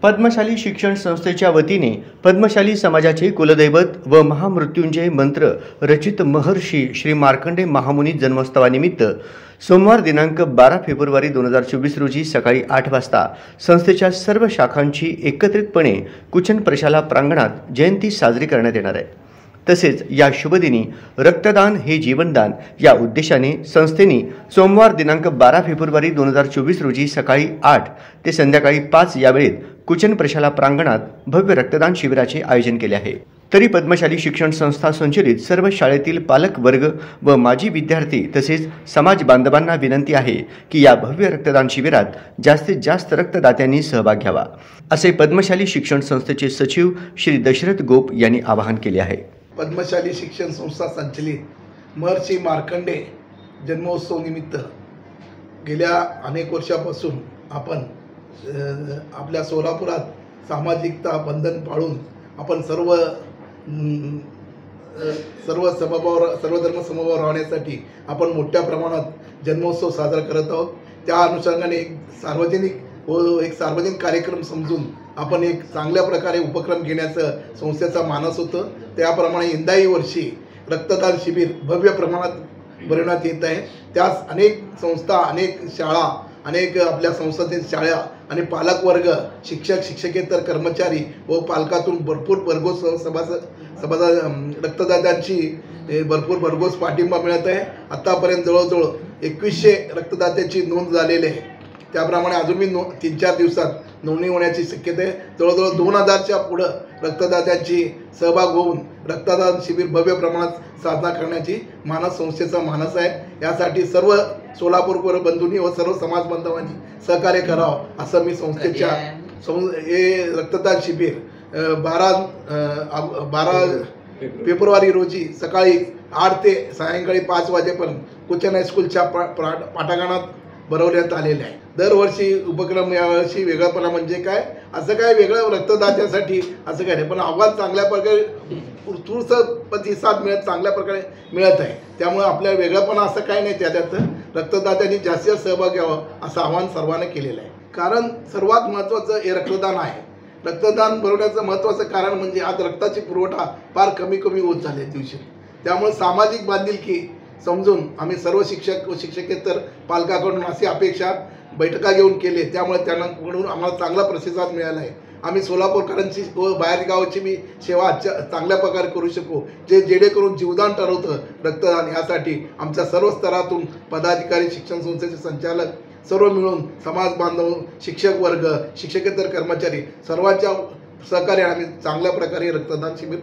पद्मशाली शिक्षण संस्थेच्या वतीने पद्मशाली समाजाचे कुलदैवत व महामृत्युंजय मंत्र रचित महर्षी श्री मार्कंडे महामुनी जन्मोत्सवानिमित्त सोमवार दिनांक 12 फेब्रुवारी 2024 रोजी सकाळी 8 वाजता संस्थेच्या सर्व शाखांची एकत्रितपणे कुचन प्रशाला प्रांगणात जयंती साजरी करण्यात येणार आहे। तसेच या शुभदिनी रक्तदान हे जीवनदान या उद्देशाने संस्थेने सोमवार दिनांक 12 फेब्रुवारी 2024 रोजी सकाळी 8 ते संध्याकाळी 5 या वेळेत कुचन प्रशाला प्रांगणात भव्य रक्तदान शिबिराचे आयोजन केले आहे। तरी पद्मशाली शिक्षण संस्था संचलित सर्व शाळेतील पालक वर्ग व माजी विद्यार्थी तसेच समाज बांधवांना विनंती आहे की या भव्य रक्तदान शिबिरात जास्तीत जास्त रक्तदात्यांनी सहभाग घ्यावा, असे पद्मशाली शिक्षण संस्थेचे सचिव श्री दशरथ गोप यांनी आवाहन केले आहे। पद्मशाली शिक्षण संस्था संचलित महर्षी मार्कंडे जन्मोत्सव निमित्त गेल्या अनेक वर्षापासून आपण आपल्या सोलापुरात सामाजिकता बंधन पाळून आपण सर्व धर्म समभाव राहण्यासाठी आपण मोठ्या प्रमाणात जन्मोत्सव साजरा करत आहोत। त्या अनुषंगाने एक सार्वजनिक कार्यक्रम समजून आपण एक चांगल्या प्रकारे उपक्रम घेण्याचं संस्थेचा मानस होतं। त्याप्रमाणे यंदाही वर्षी रक्तदान शिबिर भव्य प्रमाणात भरवण्यात येत आहे। त्यास अनेक संस्था, अनेक शाळा, अनेक आपल्या संस्थेतील शाळा आणि पालक वर्ग, शिक्षक, शिक्षकेतर कर्मचारी व पालकातून भरपूर भरघोस रक्तदात्यांची भरघोस पाठिंबा मिळत आहे। आतापर्यंत जवळजवळ 2100 रक्तदात्यांची नोंद झालेली आहे। त्याप्रमाणे अजूनही 3-4 दिवसात नोंदणी होण्याची शक्यता आहे। जवळजवळ 2000च्या पुढं रक्तदात्यांची सहभाग होऊन रक्तदान शिबिर भव्य प्रमाणात साधना करण्याची संस्थेचा मानस आहे। यासाठी सर्व सोलापूरकर बंधूंनी व सर्व समाज बांधवांनी सहकार्य करावं असं मी संस्थेच्या हे रक्तदान शिबिर 12 फेब्रुवारी रोजी सकाळी 8 ते सायंकाळी 5 वाजेपर्यंत कुचन हायस्कूलच्या पाठांगणात भरवण्यात आलेले आहे। दरवर्षी उपक्रम यावर्षी वेगळापणा म्हणजे काय, असं काय वेगळं रक्तदात्यासाठी असं काय नाही, पण आव्हान चांगल्या प्रकारे उत्स्फूर्त प्रतिसाद चांगल्या प्रकारे मिळत आहे। त्यामुळे आपल्या वेगळापणा असं काय नाही, त्यात रक्तदात्यांनी जास्तीत सहभाग घ्यावा असं आवाहन सर्वांना केलेलं आहे। कारण सर्वात महत्त्वाचं हे रक्तदान आहे। रक्तदान भरवण्याचं महत्त्वाचं कारण म्हणजे आज रक्ताची पुरवठा फार कमी होत झाली दिवशी। त्यामुळे सामाजिक बांधिलकी समजून आम्ही सर्व शिक्षक व शिक्षकेतर पालकाकडून अशी अपेक्षा बैठका घेऊन केले। त्यामुळे त्यांच्याकडून आम्हाला चांगला प्रतिसाद मिळाला आहे। आम्ही सोलापूरकरांची व बाहेरगावाची मी सेवा चांगल्या प्रकारे करू शकू, जेणेकरून जीवदान ठरवतं रक्तदान। यासाठी आमच्या सर्व स्तरातून पदाधिकारी, शिक्षण संस्थेचे संचालक सर्व मिळून समाज बांधव, शिक्षक वर्ग, शिक्षकेतर कर्मचारी सर्वांच्या सहकार्याने आम्ही चांगल्या प्रकारे रक्तदान शिबिर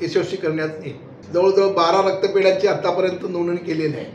यशस्वी करण्यात येईल। जवळजवळ 12 रक्तपेढ्यांची आतापर्यंत नोंदणी केलेली आहे।